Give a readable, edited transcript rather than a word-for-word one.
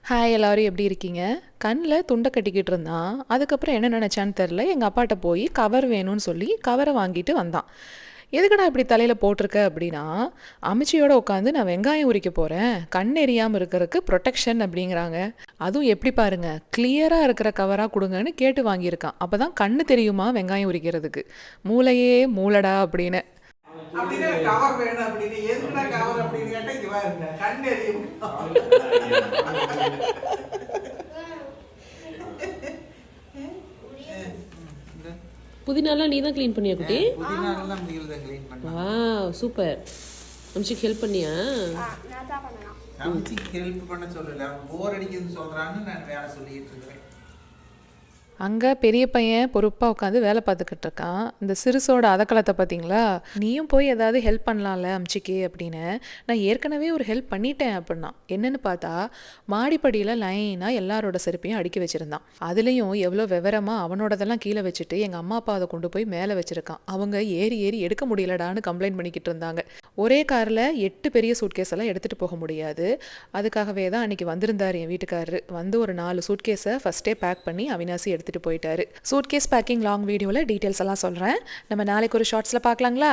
Hi எல்லாரும் எப்படி இருக்கீங்க? கண்ணில் துண்டை கட்டிக்கிட்டு இருந்தான். அதுக்கப்புறம் என்ன நினச்சான்னு தெரில, எங்கள் அப்பாட்ட போய் கவர் வேணும்னு சொல்லி கவரை வாங்கிட்டு வந்தான். எதுக்குடா இப்படி தலையில் போட்டிருக்க அப்படின்னா, அமிச்சியோட உட்காந்து நான் வெங்காயம் உரிக்க போகிறேன், கண் எரியாமல் இருக்கிறதுக்கு ப்ரொடெக்ஷன் அப்படிங்கிறாங்க. அதுவும் எப்படி பாருங்க, கிளியராக இருக்கிற கவராக கொடுங்கன்னு கேட்டு வாங்கியிருக்கான். அப்போ தான் கண்ணு தெரியுமா வெங்காயம் உரிக்கிறதுக்கு. மூளையே மூளடா அப்படின்னு. அப்படின்னு கவர் வேணும் அப்படின்னு எதுக்குடா கவர் அப்படின்னு கேட்டா இங்க பாருங்க கண் எரியும். புதினாலாம் நீ தான் க்ளீன் பண்ணியா குட்டி? புதினாலாம் முடியல தான் க்ளீன் பண்ணேன். Wow super. அம்சிக்கு ஹெல்ப் பண்ணியா? அம்சிக்கு ஹெல்ப் பண்ண சொல்லல, போர் அடிக்குதுன்னு சொல்றான்னு நான் வேலை சொல்லிட்டு இருக்கிறேன். அங்கே பெரிய பையன் பொறுப்பாக உட்காந்து வேலை பார்த்துக்கிட்டு இருக்கான். இந்த சிறுசோட அதக்கலத்தை பார்த்தீங்களா, நீயும் போய் ஏதாவது ஹெல்ப் பண்ணலாம்ல அம்ச்சிக்கு அப்படின்னு. நான் ஏற்கனவே ஒரு ஹெல்ப் பண்ணிட்டேன் அப்படின்னா. என்னென்னு பார்த்தா, மாடிப்படியில் லைனாக எல்லாரோட செருப்பையும் அடுக்கி வச்சுருந்தான். அதுலேயும் எவ்வளோ விவரமாக அவனோடதெல்லாம் கீழே வச்சுட்டு எங்கள் அம்மா அப்பா அதை கொண்டு போய் மேலே வச்சுருக்கான். அவங்க ஏறி ஏறி எடுக்க முடியலடான்னு கம்ப்ளைண்ட் பண்ணிக்கிட்டு இருந்தாங்க. ஒரே காரில் 8 பெரிய சூட்கேஸ் எல்லாம் எடுத்துகிட்டு போக முடியாது. அதுக்காகவே தான் அன்றைக்கி வந்திருந்தார் என் வீட்டுக்காரரு. வந்து ஒரு 4 சூட்கேஸை ஃபஸ்ட்டே பேக் பண்ணி அவினாசி எடுத்துகிட்டு போயிட்டாரு. சூட்கேஸ் பேக்கிங் லாங் வீடியோவில் டீட்டெயில்ஸ் எல்லாம் சொல்கிறேன். நம்ம நாளைக்கு ஒரு ஷார்ட்ஸில் பார்க்கலாங்களா?